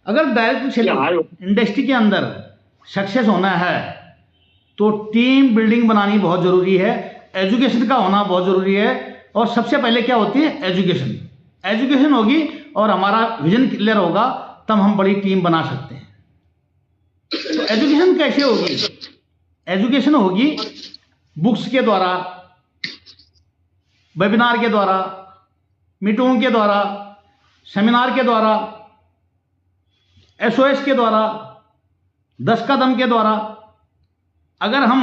अगर direct industry के अंदर सक्सेस होना है तो टीम बिल्डिंग बनानी बहुत ज़रूरी है, एजुकेशन का होना बहुत ज़रूरी है। और सबसे पहले क्या होती है? एजुकेशन होगी और हमारा विजन क्लियर होगा, तब हम बड़ी टीम बना सकते हैं। तो एजुकेशन कैसे होगी? एजुकेशन होगी बुक्स के द्वारा, वेबिनार के द्वारा, मीटिंगों के द्वारा, सेमिनार के द्वारा, SOS के द्वारा, 10 कदम के द्वारा। अगर हम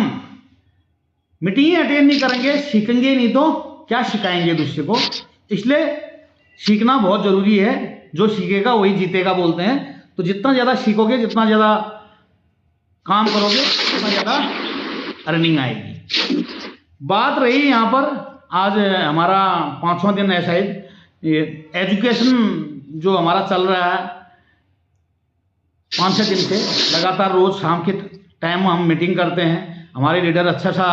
मीटिंग अटेंड नहीं करेंगे, सीखेंगे नहीं, तो क्या सिखाएंगे दूसरे को? इसलिए सीखना बहुत ज़रूरी है। जो सीखेगा वही जीतेगा बोलते हैं। तो जितना ज़्यादा सीखोगे, जितना ज़्यादा काम करोगे, उतना ज़्यादा अर्निंग आएगी। बात रही यहाँ पर, आज हमारा 5वां दिन है शायद, ये एजुकेशन जो हमारा चल रहा है 5-6 दिन से लगातार रोज़ शाम के टाइम हम मीटिंग करते हैं। हमारे लीडर अच्छा सा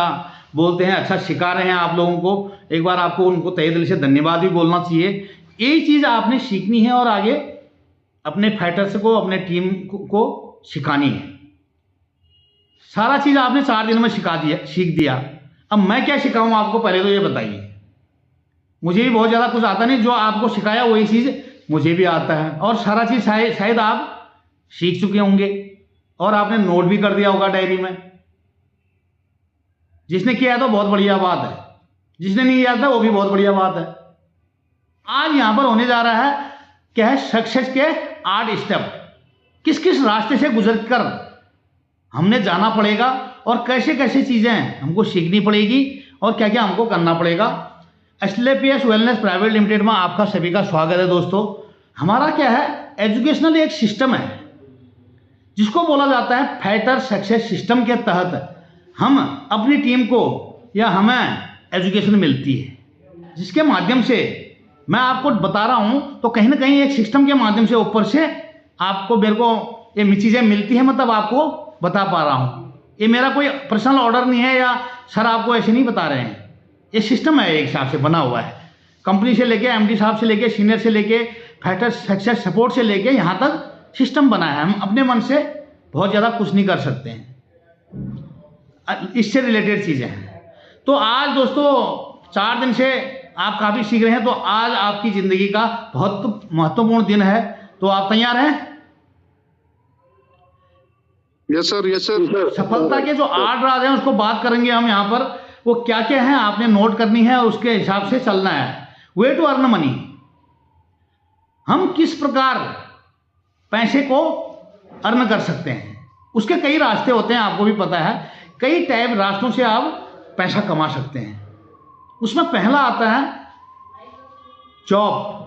बोलते हैं, अच्छा सिखा रहे हैं आप लोगों को। एक बार आपको उनको तहे दिल से धन्यवाद भी बोलना चाहिए। यही चीज़ आपने सीखनी है और आगे अपने फाइटर्स को, अपने टीम को सिखानी है। सारा चीज़ आपने 4 दिन में सीख दिया। अब मैं क्या सिखाऊं आपको, पहले तो ये बताइए। मुझे भी बहुत ज़्यादा कुछ आता नहीं, जो आपको सिखाया वही चीज़ मुझे भी आता है। और सारा चीज़ शायद आप सीख चुके होंगे और आपने नोट भी कर दिया होगा डायरी में। जिसने किया तो बहुत बढ़िया बात है, जिसने नहीं किया था वो भी बहुत बढ़िया बात है। आज यहां पर होने जा रहा है क्या है, सक्सेस के 8 स्टेप। किस किस रास्ते से गुजर कर हमने जाना पड़ेगा और कैसे कैसे चीज़ें हमको सीखनी पड़ेगी और क्या क्या हमको करना पड़ेगा। एस्क्लेपियस वेलनेस प्राइवेट लिमिटेड में आपका सभी का स्वागत है। दोस्तों, हमारा क्या है, एजुकेशनल एक सिस्टम है जिसको बोला जाता है फाइटर सक्सेस सिस्टम। के तहत हम अपनी टीम को या हमें एजुकेशन मिलती है, जिसके माध्यम से मैं आपको बता रहा हूं। तो कहीं ना कहीं एक सिस्टम के माध्यम से ऊपर से आपको, मेरे को ये चीज़ें मिलती है, मतलब आपको बता पा रहा हूं। ये मेरा कोई पर्सनल ऑर्डर नहीं है या सर आपको ऐसे नहीं बता रहे हैं। ये सिस्टम है, एक हिसाब से बना हुआ है। कंपनी से लेके, MD साहब से लेके, सीनियर से लेके, फाइटर सक्सेस सपोर्ट से लेके यहाँ तक सिस्टम बना है। हम अपने मन से बहुत ज़्यादा कुछ नहीं कर सकते हैं, इससे रिलेटेड चीज़ें हैं। तो आज दोस्तों 4 दिन से आप काफ़ी सीख रहे हैं, तो आज आपकी ज़िंदगी का बहुत महत्वपूर्ण दिन है। तो आप तैयार हैं? Yes sir. सफलता के जो 8 राज हैं उसको बात करेंगे हम यहाँ पर। वो क्या क्या है आपने नोट करनी है, उसके हिसाब से चलना है। वे टू अर्न मनी, हम किस प्रकार पैसे को अर्न कर सकते हैं, उसके कई रास्ते होते हैं, आपको भी पता है। कई टाइप रास्तों से आप पैसा कमा सकते हैं। उसमें पहला आता है जॉब।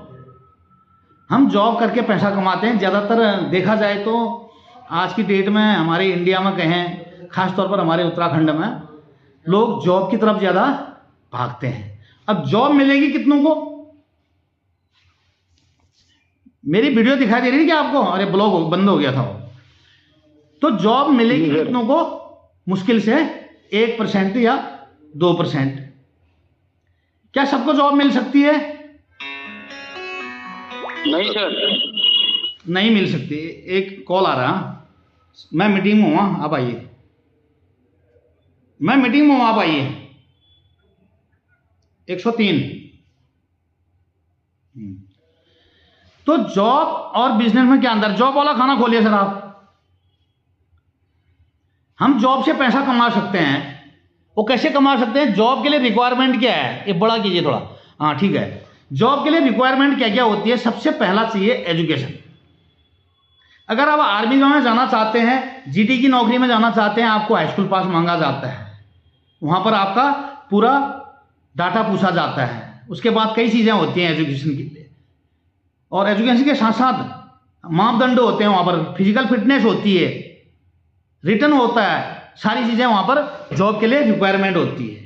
हम जॉब करके पैसा कमाते हैं। ज़्यादातर देखा जाए तो आज की डेट में हमारे इंडिया में कहें, खास तौर पर हमारे उत्तराखंड में, लोग जॉब की तरफ ज़्यादा भागते हैं। अब जॉब मिलेगी कितनों को? मेरी वीडियो दिखाई दे रही है क्या आपको? अरे ब्लॉग बंद हो गया था वो। तो जॉब मिलेगी कितनों को? मुश्किल से 1% या 2%। क्या सबको जॉब मिल सकती है? नहीं सर, नहीं मिल सकती। एक कॉल आ रहा, मैं मीटिंग में हूँ, आप आइए। मैं मीटिंग में हूँ, आप आइए। 103। तो जॉब और बिजनेस में क्या अंदर? जॉब वाला खाना खोलिए सर आप। हम जॉब से पैसा कमा सकते हैं। वो कैसे कमा सकते हैं? जॉब के लिए रिक्वायरमेंट क्या है? ये बड़ा कीजिए थोड़ा। हाँ ठीक है। जॉब के लिए रिक्वायरमेंट क्या क्या होती है? सबसे पहला चाहिए एजुकेशन। अगर आप आर्मी में जाना चाहते हैं, GD की नौकरी में जाना चाहते हैं, आपको हाई स्कूल पास मांगा जाता है। वहाँ पर आपका पूरा डाटा पूछा जाता है। उसके बाद कई चीज़ें होती हैं एजुकेशन के लिए, और एजुकेशन के साथ साथ मापदंड होते हैं। वहाँ पर फिजिकल फिटनेस होती है, रिटर्न होता है, सारी चीज़ें वहाँ पर जॉब के लिए रिक्वायरमेंट होती है।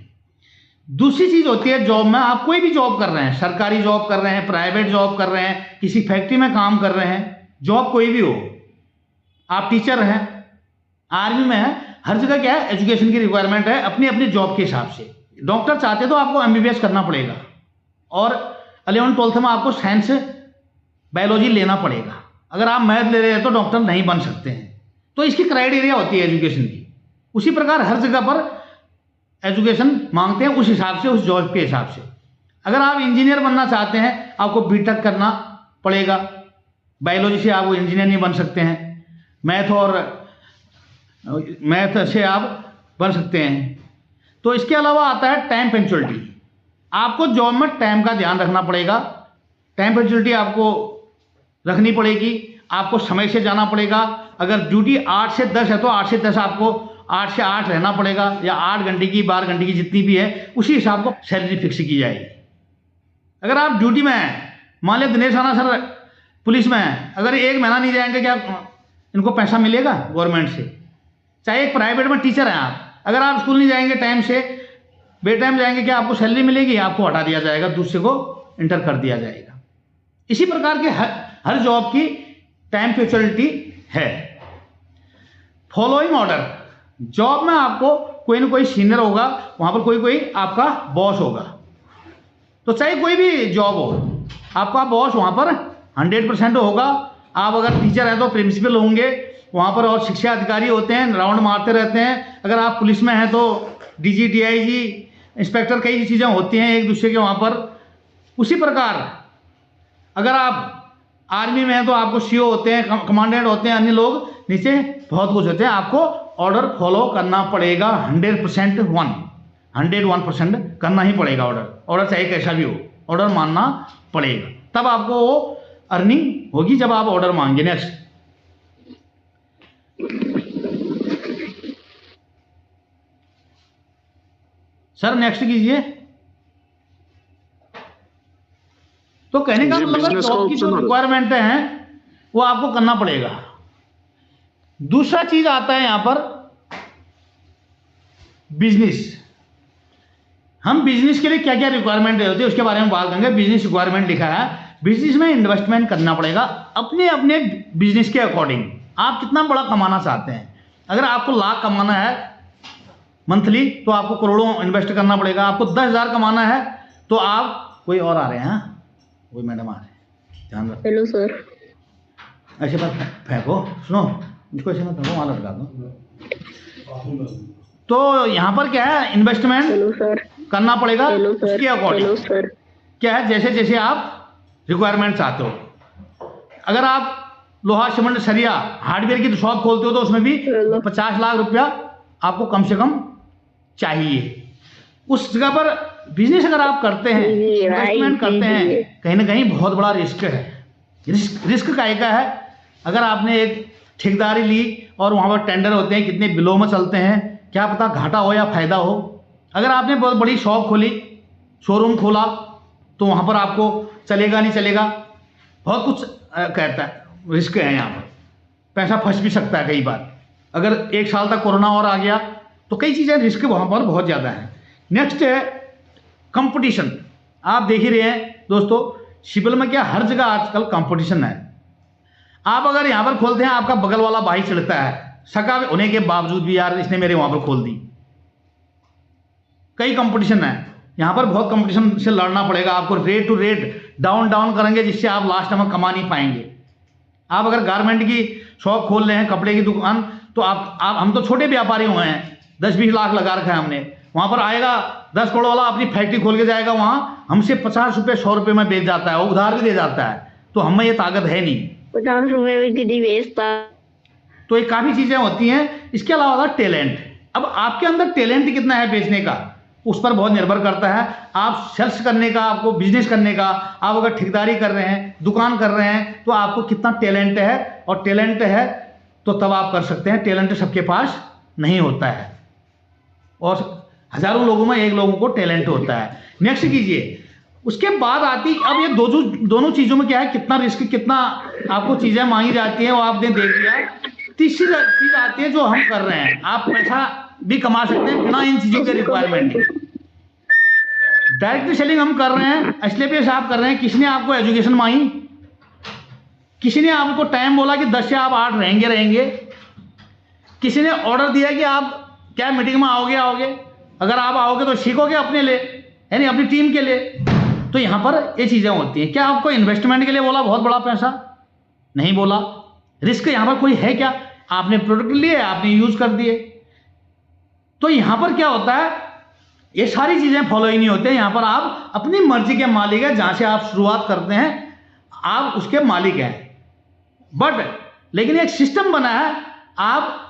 दूसरी चीज़ होती है जॉब में, आप कोई भी जॉब कर रहे हैं, सरकारी जॉब कर रहे हैं, प्राइवेट जॉब कर रहे हैं, किसी फैक्ट्री में काम कर रहे हैं, जॉब कोई भी हो, आप टीचर हैं, आर्मी में है, हर जगह क्या है, एजुकेशन की रिक्वायरमेंट है अपनी अपनी जॉब के हिसाब से। डॉक्टर चाहते तो आपको MBBS करना पड़ेगा और 11th 12th में आपको साइंस बायोलॉजी लेना पड़ेगा। अगर आप मैथ ले रहे हैं तो डॉक्टर नहीं बन सकते हैं। तो इसकी क्राइटेरिया होती है एजुकेशन की। उसी प्रकार हर जगह पर एजुकेशन मांगते हैं, उस हिसाब से, उस जॉब के हिसाब से। अगर आप इंजीनियर बनना चाहते हैं आपको बीटेक करना पड़ेगा, बायोलॉजी से आप वो इंजीनियर नहीं बन सकते हैं, मैथ से आप बन सकते हैं। तो इसके अलावा आता है टाइम पंक्चुअलिटी। आपको जॉब में टाइम का ध्यान रखना पड़ेगा, टाइम पंक्चुअलिटी आपको रखनी पड़ेगी, आपको समय से जाना पड़ेगा। अगर ड्यूटी 8 से 10 है तो 8 से 10 आपको 8 से 8 रहना पड़ेगा, या 8 घंटे की 12 घंटे की जितनी भी है उसी हिसाब को सैलरी फिक्स की जाएगी। अगर आप ड्यूटी में हैं, मान लिया दिनेश राणा सर पुलिस में है, अगर 1 महीना नहीं जाएंगे क्या इनको पैसा मिलेगा गवर्नमेंट से? चाहे एक प्राइवेट में टीचर हैं आप, अगर आप स्कूल नहीं जाएंगे टाइम से, बेटाइम जाएंगे, क्या आपको सैलरी मिलेगी? आपको हटा दिया जाएगा, दूसरे को इंटर कर दिया जाएगा। इसी प्रकार के हर जॉब की टाइम पंक्चुअलिटी है। फॉलोइंग ऑर्डर, जॉब में आपको कोई ना कोई सीनियर होगा, वहां पर कोई आपका बॉस होगा। तो चाहे कोई भी जॉब हो, आपका बॉस वहां पर 100% होगा। आप अगर टीचर हैं तो प्रिंसिपल होंगे वहां पर, और शिक्षा अधिकारी होते हैं, राउंड मारते रहते हैं। अगर आप पुलिस में हैं तो डीजी, डीआईजी, इंस्पेक्टर, कई चीज़ें होती हैं एक दूसरे के वहां पर। उसी प्रकार अगर आप आर्मी में हैं तो आपको सीओ होते हैं, कमांडेंट होते हैं, अन्य लोग नीचे बहुत कुछ होते हैं। आपको ऑर्डर फॉलो करना पड़ेगा 101% करना ही पड़ेगा। ऑर्डर चाहे कैसा भी हो, ऑर्डर मानना पड़ेगा, तब आपको वो अर्निंग होगी जब आप ऑर्डर मांगे। नेक्स्ट सर, नेक्स्ट कीजिए। तो कहने का मतलब जॉब की जो रिक्वायरमेंट है वो आपको करना पड़ेगा। दूसरा चीज आता है यहां पर बिजनेस। हम बिजनेस के लिए क्या क्या रिक्वायरमेंट होती है उसके बारे में बात करेंगे। बिजनेस रिक्वायरमेंट लिखा है, बिजनेस में इन्वेस्टमेंट करना पड़ेगा अपने अपने बिजनेस के अकॉर्डिंग। आप कितना बड़ा कमाना चाहते हैं, अगर आपको लाख कमाना है मंथली तो आपको करोड़ों इन्वेस्ट करना पड़ेगा। आपको 10,000 कमाना है तो आप, कोई और आ रहे हैं, कोई मैडम आ रहे हैं, ध्यान रखो। Hello sir. ऐसे बात फेंको, सुनो, इसको ऐसे मत फेंको, वहाँ लटका दो। तो यहाँ पर क्या है, इन्वेस्टमेंट हेलो सर करना पड़ेगा हेलो सर उसके अकॉर्डिंग। Hello sir. क्या है, जैसे जैसे आप रिक्वायरमेंट चाहते हो। अगर आप लोहा, सीमेंट, सरिया, हार्डवेयर की शॉप खोलते हो तो उसमें भी 50 लाख रुपया आपको कम से कम चाहिए। उस जगह पर बिजनेस अगर आप करते हैं, इन्वेस्टमेंट करते हैं, कहीं ना कहीं बहुत बड़ा रिस्क है। रिस्क का है, अगर आपने एक ठेकेदारी ली और वहाँ पर टेंडर होते हैं, कितने बिलों में चलते हैं, क्या पता घाटा हो या फायदा हो। अगर आपने बहुत बड़ी शॉप खोली, शोरूम खोला, तो वहाँ पर आपको चलेगा नहीं चलेगा, बहुत कुछ कहता है, रिस्क है यहाँ पर। पैसा फंस भी सकता है कई बार। अगर 1 साल तक कोरोना और आ गया तो कई चीज़ें रिस्क वहाँ पर बहुत ज़्यादा है। नेक्स्ट है कंपटीशन। आप देख ही रहे हैं दोस्तों, सिविल में क्या हर जगह आजकल कंपटीशन है। आप अगर यहाँ पर खोलते हैं, आपका बगल वाला भाई चिढ़ता है, सका होने के बावजूद भी, यार इसने मेरे वहाँ पर खोल दी। कई कंपटीशन है यहाँ पर, बहुत कंपटीशन से लड़ना पड़ेगा आपको। रेट टू रेट डाउन करेंगे, जिससे आप लास्ट में कमा नहीं पाएंगे। आप अगर गारमेंट की शॉप खोल रहे हैं, कपड़े की दुकान, तो आप हम तो छोटे व्यापारी हुए हैं, 10-20 लाख लगा रखा है हमने। वहाँ पर आएगा 10 करोड़ वाला, अपनी फैक्ट्री खोल के जाएगा, वहाँ हमसे 50 रुपये 100 रुपये में बेच जाता है, वो उधार भी दे जाता है। तो हमें ये ताकत है नहीं, 50 रुपए में कितनी बेचता। तो ये काफ़ी चीज़ें होती हैं। इसके अलावा टैलेंट। अब आपके अंदर टैलेंट कितना है बेचने का, उस पर बहुत निर्भर करता है। आप सेल्स करने का, आपको बिजनेस करने का, आप अगर ठेकेदारी कर रहे हैं, दुकान कर रहे हैं, तो आपको कितना टैलेंट है, और टैलेंट है तो तब आप कर सकते हैं। टैलेंट सबके पास नहीं होता है, और हजारों लोगों में एक लोगों को टैलेंट होता है। नेक्स्ट कीजिए। उसके बाद आती, अब ये दोनों चीज़ों में क्या है, कितना रिस्क, कितना आपको चीज़ें मांगी जाती हैं, वो आपने देख लिया। तीसरी चीज़ आती है जो हम कर रहे हैं, आप पैसा भी कमा सकते हैं बिना इन चीज़ों के रिक्वायरमेंट के। डायरेक्ट सेलिंग हम कर रहे हैं, एसएलपीएस आप कर रहे हैं। किसने आपको एजुकेशन मांगी, किसी ने आपको टाइम बोला कि 10 से आप 8 रहेंगे, किसी ने ऑर्डर दिया कि आप क्या मीटिंग में आओगे, अगर आप आओगे तो सीखोगे अपने लिए, यानी अपनी टीम के लिए। तो यहाँ पर ये चीज़ें होती हैं। क्या आपको इन्वेस्टमेंट के लिए बोला बहुत बड़ा पैसा, नहीं बोला। रिस्क यहाँ पर कोई है क्या? आपने प्रोडक्ट लिए, आपने यूज कर दिए। तो यहाँ पर क्या होता है, ये सारी चीजें फॉलो ही नहीं होते। यहाँ पर आप अपनी मर्जी के मालिक है, जहां से आप शुरुआत करते हैं आप उसके मालिक हैं। बट लेकिन एक सिस्टम बना है, आप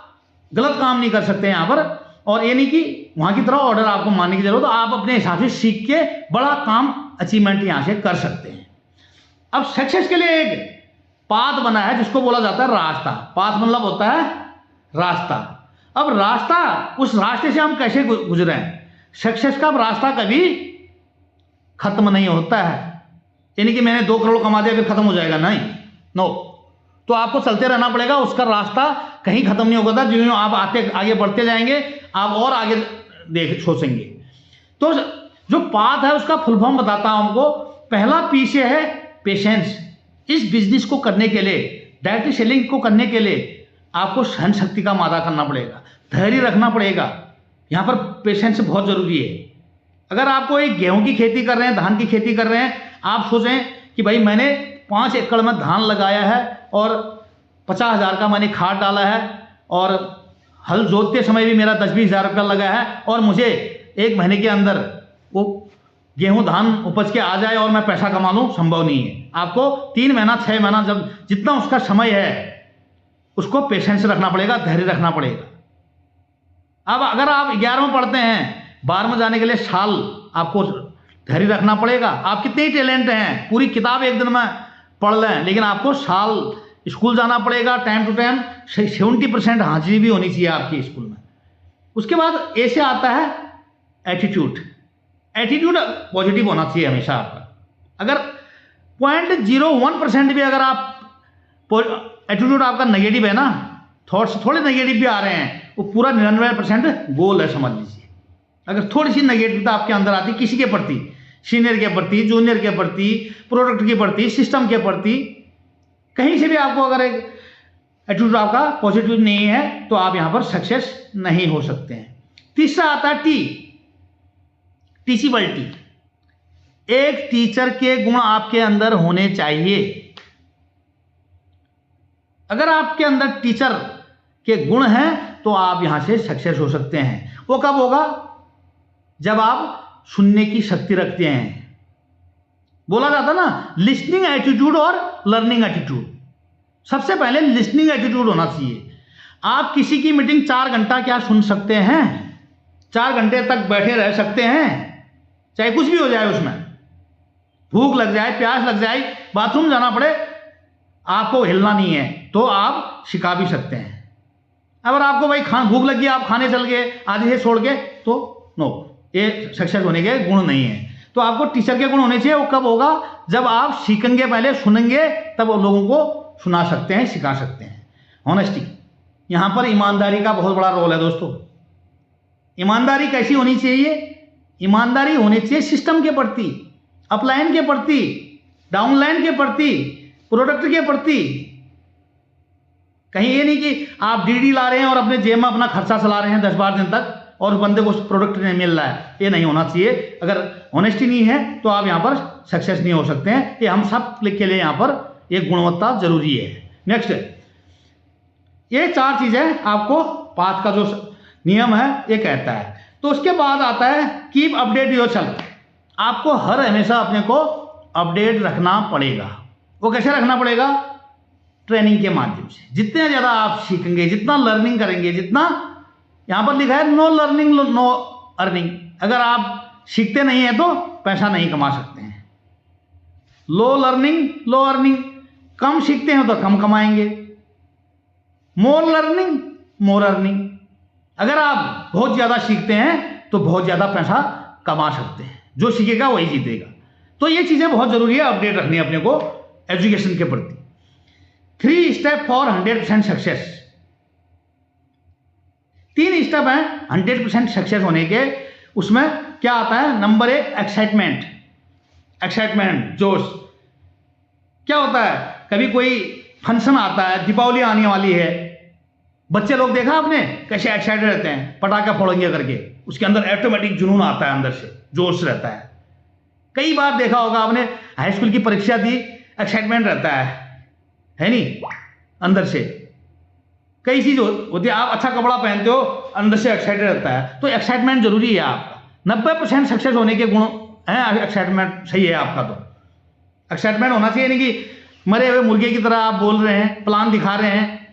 गलत काम नहीं कर सकते यहाँ पर। और ये नहीं कि वहां की तरह ऑर्डर आपको मानने की जरूरत, आप अपने हिसाब से सीख के बड़ा काम अचीवमेंट यहां से कर सकते हैं। अब सक्सेस के लिए एक पाथ बना है जिसको बोला जाता है रास्ता। पाथ मतलब होता है रास्ता। अब रास्ता, उस रास्ते से हम कैसे गुजरे हैं? सक्सेस का रास्ता कभी खत्म नहीं होता है। यानी कि मैंने 2 करोड़ कमा दिया फिर खत्म हो जाएगा, नहीं, नो। तो आपको चलते रहना पड़ेगा, उसका रास्ता कहीं खत्म नहीं होगा। जो आप आगे बढ़ते जाएंगे, आप और आगे सोचेंगे। तो जो पाथ है उसका फुल फॉर्म बताता हूं हमको। पहला पी से है पेशेंस। इस बिजनेस को करने के लिए, डायरेक्ट सेलिंग को करने के लिए आपको सहन शक्ति का मादा करना पड़ेगा, धैर्य रखना पड़ेगा। यहां पर पेशेंस बहुत जरूरी है। अगर आपको एक गेहूं की खेती कर रहे हैं, धान की खेती कर रहे हैं, आप सोचें कि भाई मैंने 5 एकड़ में धान लगाया है और 50,000 का मैंने खाद डाला है और हल जोतते समय भी मेरा 10-20 हज़ार रुपया लगा है और मुझे 1 महीने के अंदर वो गेहूं धान उपज के आ जाए और मैं पैसा कमा लूं, संभव नहीं है। आपको 3 महीना 6 महीना, जब जितना उसका समय है उसको पेशेंस रखना पड़ेगा, धैर्य रखना पड़ेगा। अब अगर आप 11वें पढ़ते हैं, 12वें जाने के लिए साल आपको धैर्य रखना पड़ेगा। आप कितने ही टैलेंट हैं, पूरी किताब एक दिन में पढ़ लें, लेकिन आपको साल स्कूल जाना पड़ेगा, टाइम टू टाइम 70% हाजिरी भी होनी चाहिए आपकी स्कूल में। उसके बाद ए से आता है एटीट्यूड। एटीट्यूड पॉजिटिव होना चाहिए हमेशा आपका। अगर 0.01% भी अगर आप एटीट्यूड आपका नेगेटिव है ना, थॉट्स थोड़े नेगेटिव भी आ रहे हैं, वो पूरा 99% गोल है, समझ लीजिए। अगर थोड़ी सी नेगेटिविटी आपके अंदर आती किसी के प्रति, सीनियर के प्रति, जूनियर के प्रति, प्रोडक्ट के प्रति, सिस्टम के प्रति, कहीं से भी आपको अगर एक एटीट्यूड आपका पॉजिटिव नहीं है तो आप यहां पर सक्सेस नहीं हो सकते हैं। तीसरा आता है टीचिबिलिटी। एक टीचर के गुण आपके अंदर होने चाहिए। अगर आपके अंदर टीचर के गुण हैं तो आप यहां से सक्सेस हो सकते हैं। वो कब होगा? जब आप सुनने की शक्ति रखते हैं। बोला जाता ना, लिसनिंग एटीट्यूड और लर्निंग एटीट्यूड। सबसे पहले लिसनिंग एटीट्यूड होना चाहिए। आप किसी की मीटिंग 4 घंटा क्या सुन सकते हैं? 4 घंटे तक बैठे रह सकते हैं, चाहे कुछ भी हो जाए, उसमें भूख लग जाए, प्यास लग जाए, बाथरूम जाना पड़े, आपको हिलना नहीं है तो आप सिखा भी सकते हैं। अगर आपको भाई भूख लगी, आप खाने चल गए आधे से छोड़ के, तो नो, ये सक्सेस होने के गुण नहीं है। तो आपको टीचर के गुण होने चाहिए। वो कब होगा? जब आप सीखेंगे, पहले सुनेंगे, तब वो लोगों को सुना सकते हैं, सिखा सकते हैं। ऑनेस्टी, यहां पर ईमानदारी का बहुत बड़ा रोल है दोस्तों। ईमानदारी कैसी होनी चाहिए? ईमानदारी होनी चाहिए सिस्टम के प्रति, अपलाइन के प्रति, डाउनलाइन के प्रति, प्रोडक्ट के प्रति। कहीं ये नहीं कि आप डीडी ला रहे हैं और अपने जेब में अपना खर्चा चला रहे हैं 10-12 दिन तक और उस बंदे को प्रोडक्ट नहीं मिल रहा है। ये नहीं होना चाहिए। अगर ऑनेस्टी नहीं है तो आप यहां पर सक्सेस नहीं हो सकते हैं। ये हम सब के लिए यहां पर एक गुणवत्ता जरूरी है। नेक्स्ट, ये 4 चीजें आपको पाथ का जो नियम है ये कहता है। तो उसके बाद आता है कीप अपडेट योरसेल्फ। आपको हर हमेशा अपने को अपडेट रखना पड़ेगा। वो कैसे रखना पड़ेगा? ट्रेनिंग के माध्यम से। जितने ज़्यादा आप सीखेंगे, जितना लर्निंग करेंगे, जितना यहां पर लिखा है नो लर्निंग नो अर्निंग। अगर आप सीखते नहीं है तो पैसा नहीं कमा सकते हैं। लो लर्निंग लो अर्निंग, कम सीखते हैं तो कम कमाएंगे। मोर लर्निंग मोर अर्निंग, अगर आप बहुत ज़्यादा सीखते हैं तो बहुत ज़्यादा पैसा कमा सकते हैं। जो सीखेगा वही जीतेगा। तो ये चीज़ें बहुत ज़रूरी है, अपडेट रखनी है अपने को एजुकेशन के प्रति। 3 स्टेप फॉर 100% सक्सेस। 3 स्टेप हैं 100% सक्सेस होने के। उसमें क्या आता है? Number 1, excitement. एक्साइटमेंट, जोश। क्या होता है? कभी कोई फंक्शन आता है, दीपावली आने वाली है, बच्चे लोग देखा आपने कैसे एक्साइटेड रहते हैं, पटाखा फोड़ेंगे करके, उसके अंदर ऑटोमेटिक जुनून आता है, अंदर से जोश रहता है। कई बार देखा होगा आपने, हाई स्कूल की परीक्षा दी, एक्साइटमेंट रहता है, है नहीं, अंदर से कई चीज होती है। आप अच्छा कपड़ा पहनते हो, अंदर से एक्साइटेड रहता है, तो एक्साइटमेंट जरूरी है आपका। 90% सक्सेस होने के गुण हैं, एक्साइटमेंट सही है आपका। तो एक्साइटमेंट होना चाहिए, नहीं कि मरे हुए मुर्गे की तरह आप बोल रहे हैं, प्लान दिखा रहे हैं,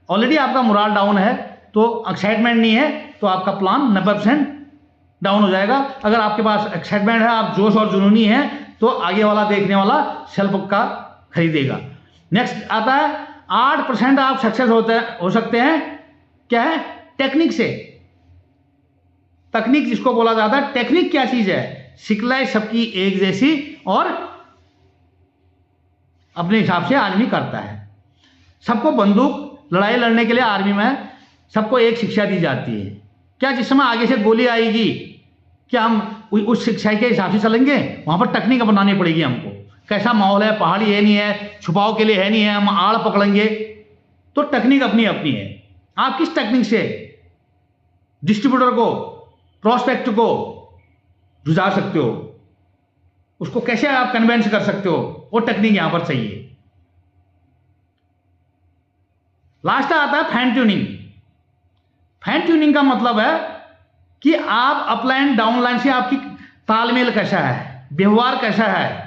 ऑलरेडी आपका मोरल डाउन है, तो एक्साइटमेंट नहीं है तो आपका प्लान 90% डाउन हो जाएगा। अगर आपके पास एक्साइटमेंट है, आप जोश और जुनूनी है, तो आगे वाला देखने वाला सेल पक्का खरीदेगा। नेक्स्ट आता है 8% आप सक्सेस हो सकते हैं, क्या है? टेक्निक से। तकनीक जिसको बोला जाता है, टेक्निक क्या चीज है? सिखलाई सबकी एक जैसी और अपने हिसाब से आदमी करता है। सबको बंदूक लड़ाई लड़ने के लिए आर्मी में सबको एक शिक्षा दी जाती है। क्या जिस समय आगे से गोली आएगी, क्या हम उस शिक्षा के हिसाब से चलेंगे? वहां पर टेक्निक अपनानी पड़ेगी हमको। कैसा माहौल है, पहाड़ी है नहीं है, छुपाव के लिए है नहीं है, हम आड़ पकड़ेंगे, तो टेक्निक अपनी अपनी है। आप किस टेक्निक से डिस्ट्रीब्यूटर को, प्रोस्पेक्ट को जुझा सकते हो, उसको कैसे आप कन्वेंस कर सकते हो, वो टेक्निक यहां पर चाहिए। लास्ट आता है फैन ट्यूनिंग। फैन ट्यूनिंग का मतलब है कि आप अपलाइन डाउनलाइन से आपकी तालमेल कैसा है, व्यवहार कैसा है।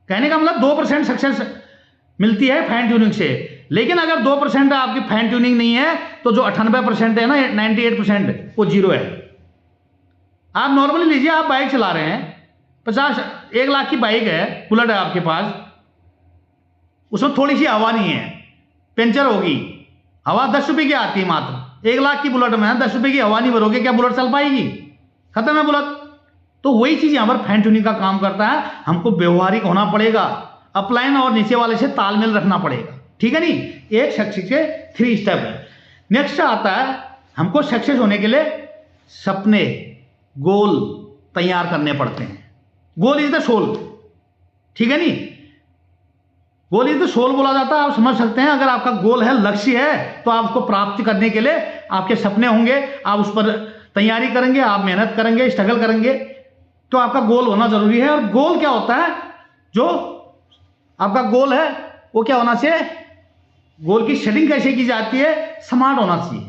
कहने का मतलब 2% सक्सेस मिलती है फैन ट्यूनिंग से। लेकिन अगर 2% आपकी फैन ट्यूनिंग नहीं है, तो जो 98% है ना, 98% वो जीरो है। आप नॉर्मली लीजिए, आप बाइक चला रहे हैं, 1 लाख की बाइक है, बुलेट है आपके पास, उसमें थोड़ी सी हवा नहीं है, पंचर होगी, हवा 10 रुपए की आती है मात्र। 1 लाख की बुलेट में 10 रुपए की हवा नहीं भरोगे, क्या बुलेट चल पाएगी? खत्म है बुलेट। तो वही चीज यहां पर फैन ट्यूनिंग का काम करता है। हमको व्यवहारिक होना पड़ेगा, अपलाइन और नीचे वाले से तालमेल रखना पड़ेगा, ठीक है नहीं? एक सक्सेस के 3 स्टेप है। नेक्स्ट आता है हमको सक्सेस होने के लिए सपने, गोल तैयार करने पड़ते हैं। गोल इज द सोल, ठीक है नहीं? गोल इज द सोल बोला जाता है। आप समझ सकते हैं, अगर आपका गोल है, लक्ष्य है, तो आप उसको प्राप्त करने के लिए आपके सपने होंगे, आप उस पर तैयारी करेंगे, आप मेहनत करेंगे, स्ट्रगल करेंगे, तो आपका गोल होना जरूरी है। और गोल क्या होता है? जो आपका गोल है वो क्या होना चाहिए? गोल की सेटिंग कैसे की जाती है? स्मार्ट होना चाहिए।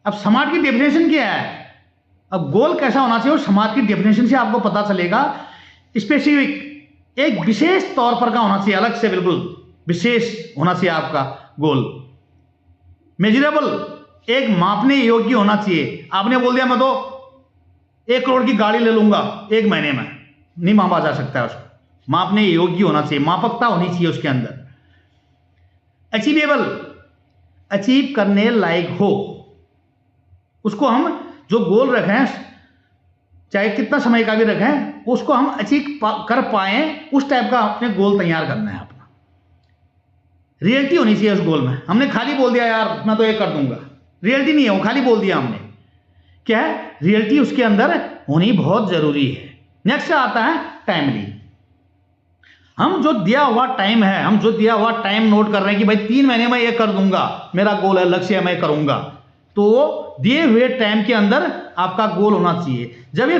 अब स्मार्ट की डेफिनेशन क्या है? अब गोल कैसा होना चाहिए, स्मार्ट की डेफिनेशन से आपको पता चलेगा। स्पेसिफिक, एक विशेष तौर पर का होना चाहिए, अलग से बिल्कुल विशेष होना चाहिए आपका गोल। मेजरेबल, एक मापने योग्य होना चाहिए। आपने बोल दिया मैं तो 1 करोड़ की गाड़ी ले लूंगा 1 महीने में, नहीं मापा जा सकता है उसको। मापने योग्य होना चाहिए, मापकता होनी चाहिए उसके अंदर। अचीवेबल, अचीव करने लायक हो, उसको हम जो गोल रखें, चाहे कितना समय का भी रखें, उसको हम अचीव कर पाए, उस टाइप का अपने गोल तैयार करना है अपना। रियलिटी होनी चाहिए उस गोल में। हमने खाली बोल दिया यार मैं तो ये कर दूंगा, रियलिटी नहीं है वो, खाली बोल दिया हमने। क्या है? रियलिटी उसके अंदर होनी बहुत जरूरी है। नेक्स्ट आता है टाइमली। हम जो दिया हुआ टाइम है, हम जो दिया हुआ टाइम नोट कर रहे हैं कि भाई 3 महीने में ये कर दूंगा, मेरा गोल है, लक्ष्य है, मैं करूंगा, तो दिए हुए टाइम के अंदर आपका गोल होना चाहिए। जब ये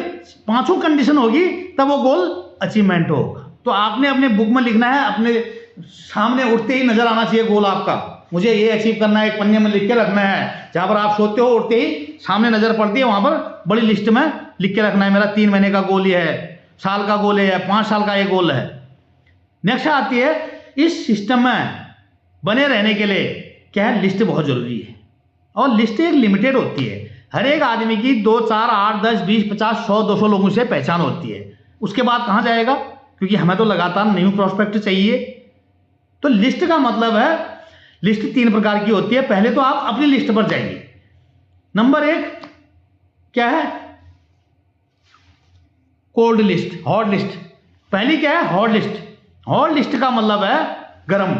5 कंडीशन होगी तब वो गोल अचीवमेंट होगा। तो आपने अपने बुक में लिखना है, अपने सामने उठते ही नजर आना चाहिए गोल आपका। मुझे ये अचीव करना है, एक पन्ने में लिख के रखना है। जहां पर आप सोते हो, उठते ही सामने नजर पड़ती है, वहां पर बड़ी लिस्ट में लिख के रखना है, मेरा 3 महीने का गोल ये है, साल का गोल है, 5 साल का ये गोल है। नेक्स्ट आती है, इस सिस्टम में बने रहने के लिए क्या है? लिस्ट बहुत जरूरी है। और लिस्ट एक लिमिटेड होती है। हर एक आदमी की 2, 4, 8, 10, 20, 50, 100, 200 लोगों से पहचान होती है। उसके बाद कहां जाएगा? क्योंकि हमें तो लगातार न्यू प्रोस्पेक्ट चाहिए। तो लिस्ट का मतलब है, लिस्ट 3 प्रकार की होती है। पहले तो आप अपनी लिस्ट पर जाइए। नंबर 1 क्या है? Cold list, hot list. पहली क्या है? Hot list. हॉट लिस्ट का मतलब है गरम।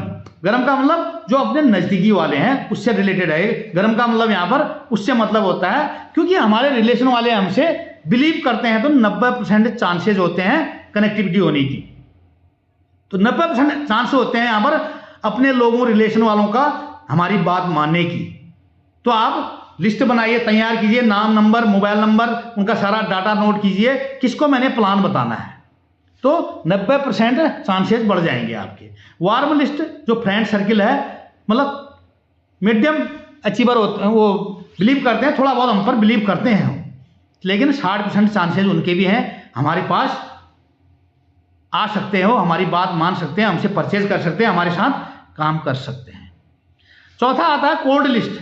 गरम का मतलब जो अपने नजदीकी वाले हैं उससे रिलेटेड है। गरम का मतलब यहां पर उससे मतलब होता है क्योंकि हमारे रिलेशन वाले हमसे बिलीव करते हैं, तो 90% चांसेस होते हैं कनेक्टिविटी होने की। तो 90% चांस होते हैं यहां पर अपने लोगों, रिलेशन वालों का हमारी बात मानने की। तो आप लिस्ट बनाइए, तैयार कीजिए, नाम, नंबर, मोबाइल नंबर, उनका सारा डाटा नोट कीजिए, किसको मैंने प्लान बताना है। तो 90% चांसेस बढ़ जाएंगे आपके। वार्म लिस्ट जो फ्रेंड सर्किल है, मतलब मीडियम अचीवर होते हैं, वो बिलीव करते हैं, थोड़ा बहुत हम पर बिलीव करते हैं हम, लेकिन 60% चांसेस उनके भी हैं हमारे पास आ सकते हैं, वो हमारी बात मान सकते हैं, हमसे परचेज कर सकते हैं, हमारे साथ काम कर सकते हैं। चौथा आता है कोल्ड लिस्ट,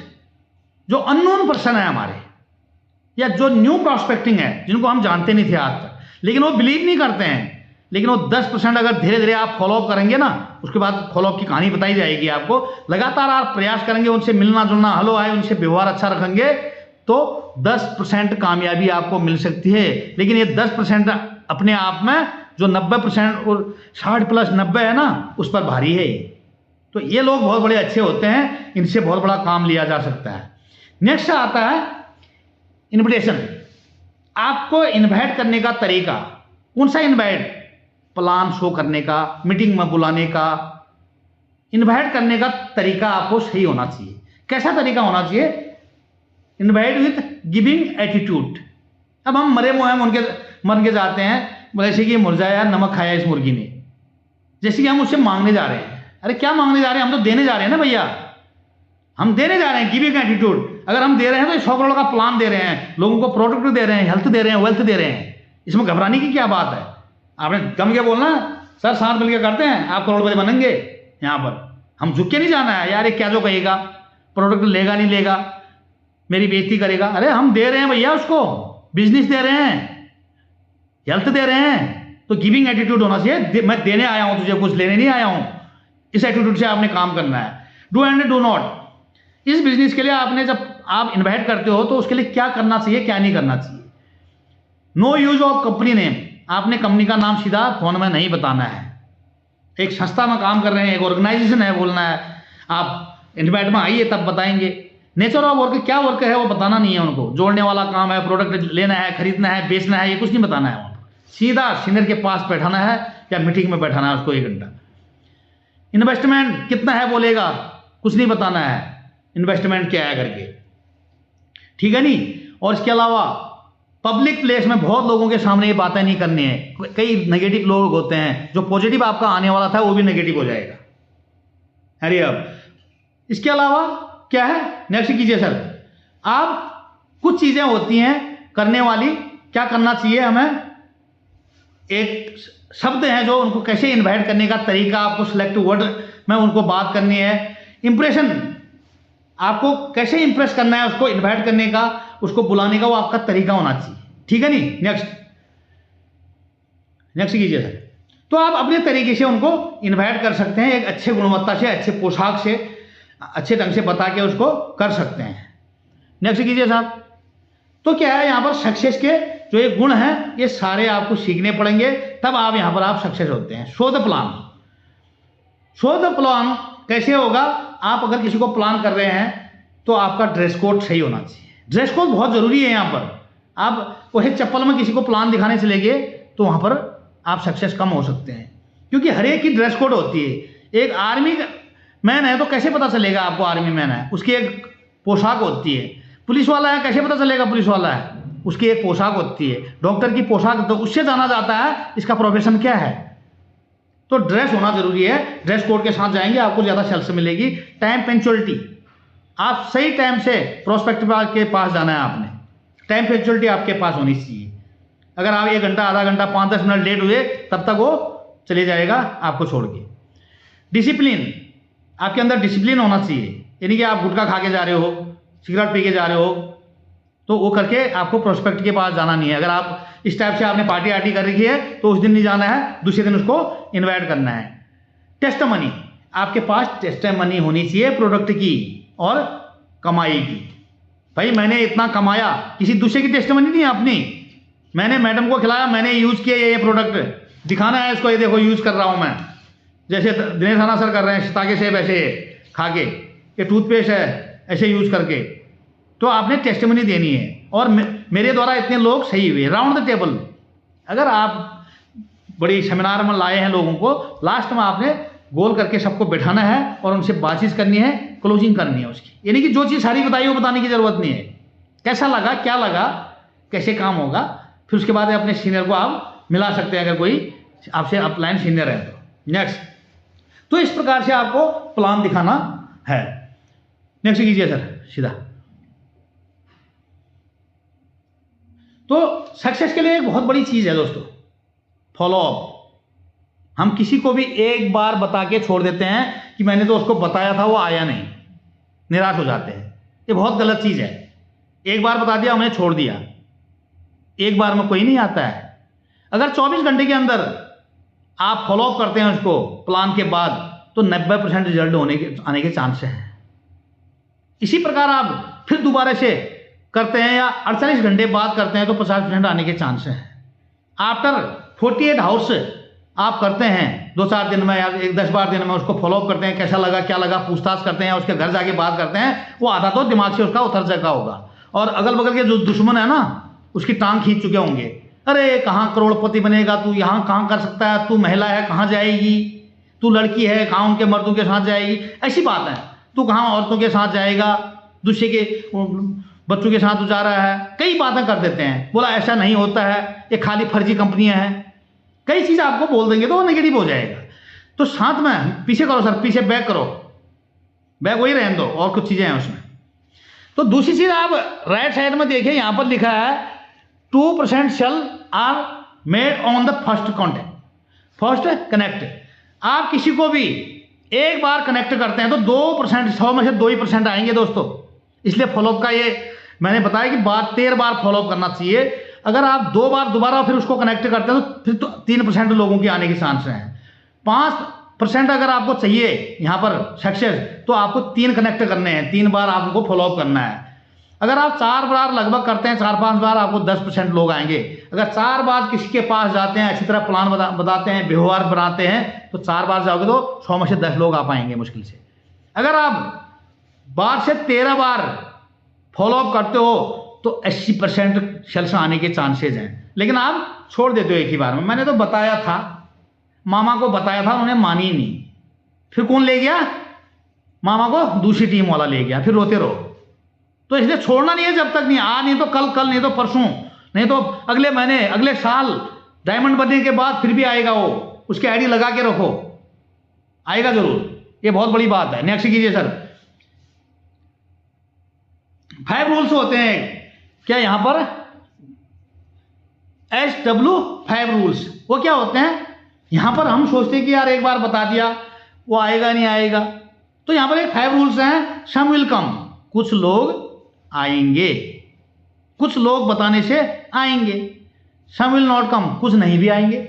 जो अननोन पर्सन है हमारे, या जो न्यू प्रॉस्पेक्टिंग है, जिनको हम जानते नहीं थे आज तक, लेकिन वो बिलीव नहीं करते हैं, लेकिन वो 10% अगर धीरे धीरे आप फॉलोअप करेंगे ना, उसके बाद फॉलोअप की कहानी बताई जाएगी आपको, लगातार आप प्रयास करेंगे, उनसे मिलना जुलना, हेलो हाय, उनसे व्यवहार अच्छा रखेंगे, तो 10% कामयाबी आपको मिल सकती है। लेकिन ये 10% अपने आप में जो 90% और 60+90 है ना, उस पर भारी है ये। तो ये लोग बहुत बड़े अच्छे होते हैं, इनसे बहुत बड़ा काम लिया जा सकता है। नेक्स्ट आता है इन्विटेशन। आपको इनवाइट करने का तरीका, कौन सा इनवाइट, प्लान शो करने का, मीटिंग में बुलाने का, इनवाइट करने का तरीका आपको सही होना चाहिए। कैसा तरीका होना चाहिए, इनवाइट विथ गिविंग एटीट्यूड। अब हम मरे मुँह मर के जाते हैं, जैसे कि मुरझाया नमक खाया इस मुर्गी ने, जैसे कि हम उससे मांगने जा रहे हैं। अरे क्या मांगने जा रहे हैं, हम तो देने जा रहे हैं ना भैया, हम देने जा रहे हैं, गिविंग एटीट्यूड। अगर हम दे रहे हैं तो 100 करोड़ का प्लान दे रहे हैं, लोगों को प्रोडक्ट दे रहे हैं, हेल्थ दे रहे हैं, वेल्थ दे रहे हैं, इसमें घबराने की क्या बात है। आपने गम के बोलना, सर साथ मिलकर करते हैं, आप करोड़पति बनेंगे। यहाँ पर हम झुक के नहीं जाना है, यार ये क्या जो कहेगा, प्रोडक्ट लेगा नहीं लेगा, मेरी बेइज्जती करेगा। अरे हम दे रहे हैं भैया, उसको बिजनेस दे रहे हैं, हेल्थ दे रहे हैं, तो गिविंग एटीट्यूड होना चाहिए। मैं देने आया हूं तुझे, कुछ लेने नहीं आया हूं, इस एटीट्यूड से आपने काम करना है। डू एंड डू नॉट, इस बिजनेस के लिए आपने जब आप इन्वाइट करते हो तो उसके लिए क्या करना चाहिए, क्या नहीं करना चाहिए। No use of company name, आपने कंपनी का नाम सीधा फोन में नहीं बताना है। एक संस्था में काम कर रहे हैं, एक ऑर्गेनाइजेशन है, बोलना है आप इन्वाइट में आइए तब बताएंगे। नेचर ऑफ वर्क, क्या वर्क है वो बताना नहीं है उनको, जोड़ने वाला काम है, प्रोडक्ट लेना है, खरीदना है, बेचना है, ये कुछ नहीं बताना है उनको। सीधा सीनियर के पास बैठाना है या मीटिंग में बैठाना है उसको 1 घंटा। इन्वेस्टमेंट कितना है बोलेगा, कुछ नहीं बताना है इन्वेस्टमेंट क्या है करके, ठीक है नहीं। और इसके अलावा पब्लिक प्लेस में बहुत लोगों के सामने ये बातें नहीं करनी है। कई नेगेटिव लोग होते हैं, जो पॉजिटिव आपका आने वाला था वो भी नेगेटिव हो जाएगा। अरे अब इसके अलावा क्या है, नेक्स्ट कीजिए सर। आप कुछ चीजें होती हैं करने वाली, क्या करना चाहिए हमें, एक शब्द हैं जो उनको कैसे इनवाइट करने का तरीका, आपको सिलेक्ट वर्ड में उनको बात करनी है। इंप्रेशन, आपको कैसे इंप्रेस करना है, उसको इनवाइट करने का, उसको बुलाने का, वो आपका तरीका होना चाहिए, ठीक है नहीं। नेक्स्ट कीजिए सर। तो आप अपने तरीके से उनको इनवाइट कर सकते हैं, एक अच्छे गुणवत्ता से, अच्छे पोशाक से, अच्छे ढंग से बता के उसको कर सकते हैं। नेक्स्ट कीजिए साहब। तो क्या है, यहाँ पर सक्सेस के जो ये गुण हैं, ये सारे आपको सीखने पड़ेंगे, तब आप यहाँ पर आप सक्सेस होते हैं। Show the plan. Show the plan कैसे होगा, आप अगर किसी को प्लान कर रहे हैं तो आपका ड्रेस कोड सही होना चाहिए। ड्रेस कोड बहुत ज़रूरी है। यहाँ पर आप वही चप्पल में किसी को प्लान दिखाने चले गए तो वहाँ पर आप सक्सेस कम हो सकते हैं, क्योंकि हर एक की ड्रेस कोड होती है। एक आर्मी मैन है तो कैसे पता चलेगा आपको आर्मी मैन है, उसकी एक पोशाक होती है। पुलिस वाला है, कैसे पता चलेगा पुलिस वाला है, उसकी एक पोशाक होती है। डॉक्टर की पोशाक, तो उससे जाना जाता है इसका प्रोफेशन क्या है। तो ड्रेस होना जरूरी है, ड्रेस कोड के साथ जाएंगे आपको ज़्यादा सेल्स मिलेगी। टाइम पंक्चुअलिटी, आप सही टाइम से प्रोस्पेक्ट के पास जाना है आपने, टाइम पंक्चुअलिटी आपके पास होनी चाहिए। अगर आप 1 घंटा, आधा घंटा, 5-10 मिनट लेट हुए तब तक वो चले जाएगा आपको छोड़ के। डिसिप्लिन, आपके अंदर डिसिप्लिन होना चाहिए, यानी कि आप गुटखा खा के जा रहे हो, सिगरेट पी के जा रहे हो, तो वो करके आपको प्रोस्पेक्ट के पास जाना नहीं है। अगर आप इस टाइप से आपने पार्टी आर्टी कर रखी है तो उस दिन नहीं जाना है, दूसरे दिन उसको इनवाइट करना है। टेस्ट मनी, आपके पास टेस्ट मनी होनी चाहिए प्रोडक्ट की और कमाई की। भाई मैंने इतना कमाया, किसी दूसरे की टेस्ट मनी नहीं है अपनी। मैंने मैडम को खिलाया, मैंने यूज़ किया ये प्रोडक्ट, दिखाना है इसको, ये देखो यूज़ कर रहा हूँ मैं, जैसे दिनेश राणा सर कर रहे हैं सिताके से, वैसे खा के, ये टूथपेस्ट है ऐसे यूज़ करके। तो आपने टेस्टिमनी देनी है, और मेरे द्वारा इतने लोग सही हुए। राउंड द टेबल, अगर आप बड़ी सेमिनार में लाए हैं लोगों को, लास्ट में आपने गोल करके सबको बैठाना है और उनसे बातचीत करनी है, क्लोजिंग करनी है उसकी। यानी कि जो चीज़ सारी बताई वो बताने की ज़रूरत नहीं है, कैसा लगा, क्या लगा, कैसे काम होगा, फिर उसके बाद अपने सीनियर को आप मिला सकते हैं अगर कोई आपसे अपलाइन सीनियर है तो। नेक्स्ट, तो इस प्रकार से आपको प्लान दिखाना है। नेक्स्ट कीजिए सर सीधा। तो सक्सेस के लिए एक बहुत बड़ी चीज है दोस्तों, फॉलो अप। हम किसी को भी एक बार बता के छोड़ देते हैं कि मैंने तो उसको बताया था, वो आया नहीं, निराश हो जाते हैं। ये बहुत गलत चीज है। एक बार बता दिया, हमने छोड़ दिया, एक बार में कोई नहीं आता है। अगर 24 घंटे के अंदर आप फॉलोअप करते हैं उसको प्लान के बाद, तो 90% रिजल्ट आने के चांस हैं। इसी प्रकार आप फिर दोबारा से करते हैं या 48 घंटे बाद करते हैं तो 50% आने के चांस हैं। आफ्टर 48 आवर्स आप करते हैं, 2-4 दिन में या 10 बार दिन में उसको फॉलोअप करते हैं, कैसा लगा क्या लगा पूछताछ करते हैं, उसके घर जाके बात करते हैं, वो आधा तो दिमाग से उसका उतर चुका होगा। और अगल बगल के जो दुश्मन है ना, उसकी टांग खींच चुके होंगे। अरे कहाँ करोड़पति बनेगा तू, यहाँ कहाँ कर सकता है, तू महिला है कहाँ जाएगी, तू लड़की है कहाँ उनके मर्दों के साथ जाएगी, ऐसी बात है। तू कहाँ औरतों के साथ जाएगा, दूसरे के बच्चों के साथ जा रहा है, कई बातें कर देते हैं। बोला ऐसा नहीं होता है, ये खाली फर्जी कंपनियां हैं, कई चीज़ आपको बोल देंगे तो वो नेगेटिव हो जाएगा। तो साथ में पीछे करो सर, पीछे बैक करो, बैक वही रहने दो, और कुछ चीज़ें हैं उसमें। तो दूसरी चीज़ आप राइट साइड में देखिए, यहाँ पर लिखा है 2% sale are made on the first contact, first connect. आप किसी को भी एक बार कनेक्ट करते हैं तो 2%, 100 में से 2% आएंगे दोस्तों। इसलिए फॉलोअप का ये मैंने बताया कि 13 बार फॉलोअप करना चाहिए। अगर आप 2 बार दोबारा फिर उसको कनेक्ट करते हैं तो फिर तो 3% लोगों के आने के चांस हैं। 5% अगर आपको चाहिए यहाँ पर सक्सेस, तो आपको 3 कनेक्ट करने हैं, 3 बार आपको फॉलोअप करना है। अगर आप 4 बार लगभग करते हैं, 4-5 बार, आपको 10% लोग आएंगे। अगर 4 बार किसी के पास जाते हैं, अच्छी तरह प्लान बताते हैं, व्यवहार बनाते हैं, तो 4 बार जाओगे तो 100 में से 10 लोग आ पाएंगे मुश्किल से। अगर आप 12 से 13 बार फॉलोअप करते हो तो 80% सेल्स आने के चांसेज हैं। लेकिन आप छोड़ देते हो एक ही बार में। मैंने तो बताया था, मामा को बताया था, उन्होंने मानी ही नहीं। फिर कौन ले गया? मामा को दूसरी टीम वाला ले गया, फिर रोते रहो। तो इसलिए छोड़ना नहीं है जब तक नहीं, आज नहीं तो कल, कल नहीं तो परसों, नहीं तो अगले महीने, अगले साल, डायमंड बनने के बाद फिर भी आएगा वो। उसकी आईडी लगा के रखो, आएगा जरूर। ये बहुत बड़ी बात है। नेक्स्ट कीजिए सर। 5 रूल्स होते हैं क्या यहाँ पर? SW5 rules. वो क्या होते हैं? यहाँ पर हम सोचते हैं कि यार एक बार बता दिया, वो आएगा नहीं आएगा। तो यहाँ पर एक 5 रूल्स हैं। सम विल कम, कुछ लोग आएंगे, कुछ लोग बताने से आएंगे। सम विल नॉट कम, कुछ नहीं भी आएंगे।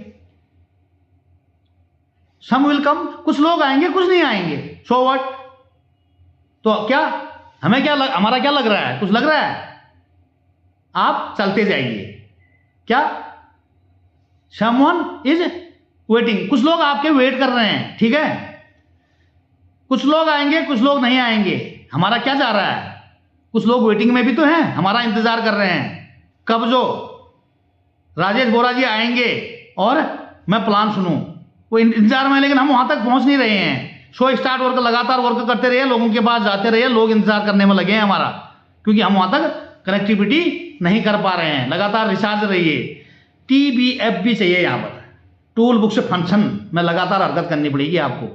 सम विल कम, कुछ लोग आएंगे, कुछ नहीं आएंगे। So what? तो क्या हमें क्या हमारा क्या लग रहा है? कुछ लग रहा है? आप चलते जाइए। क्या? समवन इज वेटिंग, कुछ लोग आपके वेट कर रहे हैं, ठीक है? कुछ लोग आएंगे, कुछ लोग नहीं आएंगे। हमारा क्या जा रहा है? कुछ लोग वेटिंग में भी तो हैं, हमारा इंतजार कर रहे हैं कब जो राजेश बोरा जी आएंगे और मैं प्लान सुनूं। वो इंतजार में, लेकिन हम वहां तक पहुंच नहीं रहे हैं। शो स्टार्ट वर्क, लगातार वर्क करते रहिए, लोगों के पास जाते रहिए, लोग इंतजार करने में लगे हैं हमारा, क्योंकि हम वहां तक कनेक्टिविटी नहीं कर पा रहे हैं। लगातार रिचार्ज रहिए। TBF भी चाहिए यहाँ पर, टूल बुक्स फंक्शन में लगातार हरकत करनी पड़ेगी आपको।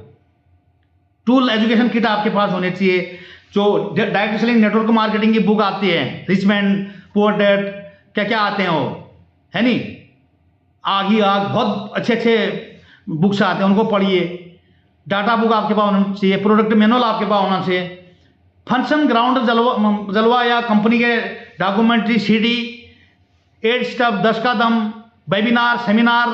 टूल एजुकेशन किट आपके पास होने चाहिए। जो डायरेक्ट सेलिंग नेटवर्क मार्केटिंग की बुक आती है, रिच मैन पुअर डैड, क्या क्या आते हैं वो, है नहीं, आग ही आग, बहुत अच्छे अच्छे बुक्स आते हैं, उनको पढ़िए। डाटा बुक आपके पास होना चाहिए। प्रोडक्ट मैनुअल आपके पास होना चाहिए। फंक्शन ग्राउंड जलवा या कंपनी के डॉक्यूमेंट्री, CD, 8 स्टेप, 10 का दम, वेबिनार, सेमिनार,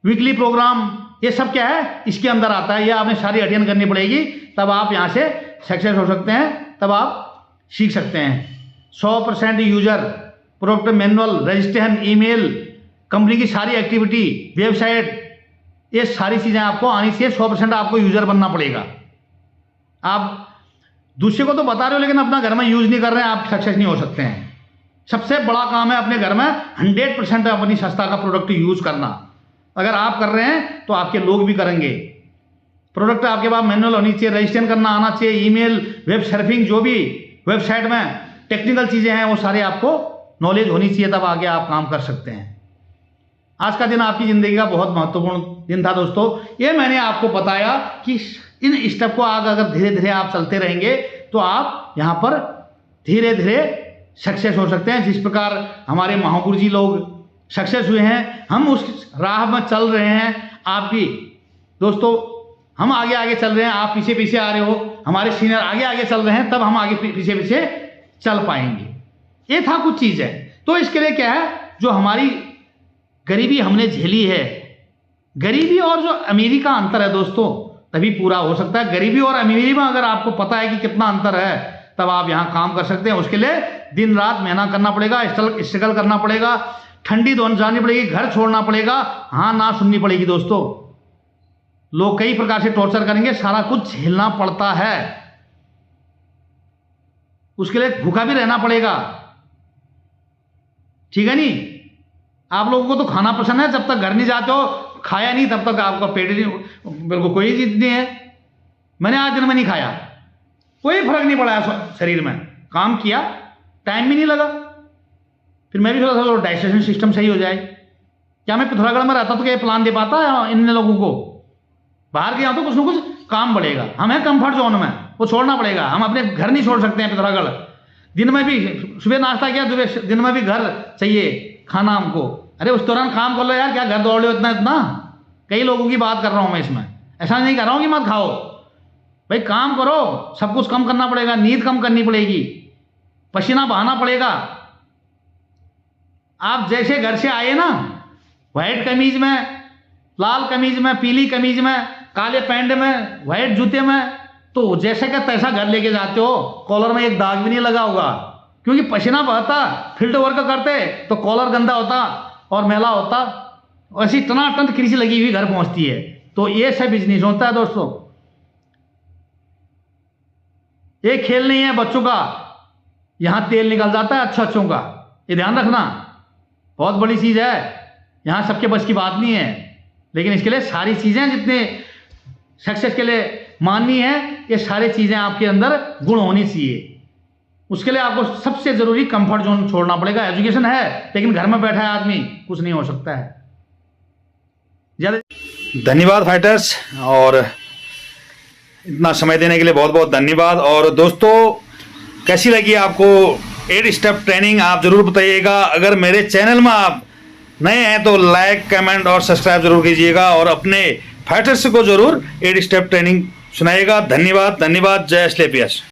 वीकली प्रोग्राम, ये सब क्या है इसके अंदर आता है। ये आपने सारी अटेंड करनी पड़ेगी, तब आप यहाँ से सक्सेस हो सकते हैं, तब आप सीख सकते हैं। 100% user, product manual, registration, email, company की सारी एक्टिविटी, वेबसाइट, ये सारी चीज़ें आपको आनी चाहिए। 100% आपको यूजर बनना पड़ेगा। आप दूसरे को तो बता रहे हो लेकिन अपना घर में यूज नहीं कर रहे हैं, आप सक्सेस नहीं हो सकते हैं। सबसे बड़ा काम है अपने घर में 100% अपनी संस्था का प्रोडक्ट यूज करना। अगर आप कर रहे हैं तो आपके लोग भी करेंगे। प्रोडक्ट आपके पास मैनुअल होनी चाहिए, रजिस्ट्रेशन करना आना चाहिए, ईमेल, वेब सर्फिंग, जो भी वेबसाइट में टेक्निकल चीज़ें हैं वो सारी आपको नॉलेज होनी चाहिए, तब आगे आप काम कर सकते हैं। आज का दिन आपकी ज़िंदगी का बहुत महत्वपूर्ण दिन था दोस्तों। ये मैंने आपको बताया कि इन स्टेप को अगर धीरे धीरे आप चलते रहेंगे तो आप यहाँ पर धीरे धीरे सक्सेस हो सकते हैं। जिस प्रकार हमारे महागुरु जी लोग सक्सेस हुए हैं, हम उस राह में चल रहे हैं। आप भी दोस्तों, हम आगे आगे चल रहे हैं, आप पीछे पीछे आ रहे हो, हमारे सीनियर आगे आगे चल रहे हैं, तब हम आगे पीछे पीछे चल पाएंगे। ये था कुछ चीज़ें। तो इसके लिए क्या है, जो हमारी गरीबी हमने झेली है, गरीबी और जो अमीरी का अंतर है दोस्तों, तभी पूरा हो सकता है। गरीबी और अमीरी में अगर आपको पता है कि कितना अंतर है, तब आप यहाँ काम कर सकते हैं। उसके लिए दिन रात मेहनत करना पड़ेगा, स्ट्रगल करना पड़ेगा, ठंडी धूप जानी पड़ेगी, घर छोड़ना पड़ेगा, हाँ ना सुननी पड़ेगी दोस्तों। लोग कई प्रकार से टॉर्चर करेंगे, सारा कुछ झेलना पड़ता है। उसके लिए भूखा भी रहना पड़ेगा, ठीक है नहीं। आप लोगों को तो खाना पसंद है, जब तक घर नहीं जाते हो, खाया नहीं, तब तक आपका पेट नहीं, बिल्कुल कोई चीज नहीं है। मैंने आज दिन में नहीं खाया, कोई फर्क नहीं पड़ा शरीर में, काम किया, टाइम भी नहीं लगा। फिर मैं भी थोड़ा सा डाइजेशन सिस्टम सही हो जाए। क्या मैं पिथौरागढ़ में रहता तो क्या प्लान दे पाता इन लोगों को? बाहर गया तो कुछ ना कुछ काम बढ़ेगा। हम हैं कंफर्ट जोन में, वो छोड़ना पड़ेगा। हम अपने घर नहीं छोड़ सकते हैं पिथौरागढ़। दिन में भी सुबह नाश्ता किया, दिन में भी घर चाहिए खाना हमको। अरे उस दौरान काम कर लो यार, क्या घर दौड़ लो इतना। कई लोगों की बात कर रहा हूँ मैं इसमें, ऐसा नहीं कर रहा हूँ कि मत खाओ भाई, काम करो। सब कुछ कम करना पड़ेगा, नींद कम करनी पड़ेगी, पसीना बहाना पड़ेगा। आप जैसे घर से आए ना, व्हाइट कमीज में, लाल कमीज में, पीली कमीज में, काले पैंट में, व्हाइट जूते में, तो जैसे का तैसा घर लेके जाते हो। कॉलर में एक दाग भी नहीं लगा होगा, क्योंकि पसीना बहता, फील्ड वर्क करते तो कॉलर गंदा होता और मैला होता, ऐसी टनाटन क्रीज लगी हुई घर पहुंचती है। तो ये सब बिजनेस होता है दोस्तों। ये खेल नहीं है बच्चों का, यहां तेल निकल जाता है अच्छों का, ये ध्यान रखना। बहुत बड़ी चीज है, यहां सबके बस की बात नहीं है। लेकिन इसके लिए सारी चीजें जितने सक्सेस के लिए माननी है, ये सारी चीजें आपके अंदर गुण होनी चाहिए। उसके लिए आपको सबसे जरूरी कंफर्ट जोन छोड़ना पड़ेगा। एजुकेशन है, लेकिन घर में बैठा है आदमी, कुछ नहीं हो सकता है। धन्यवाद फाइटर्स, और इतना समय देने के लिए बहुत बहुत धन्यवाद। और दोस्तों, कैसी लगी आपको 8 स्टेप ट्रेनिंग, आप जरूर बताइएगा। अगर मेरे चैनल में आप नए हैं तो लाइक, कमेंट और सब्सक्राइब जरूर कीजिएगा, और अपने फाइटर्स को जरूर 8 स्टेप ट्रेनिंग सुनाइएगा। धन्यवाद, धन्यवाद। जय स्लेपियस।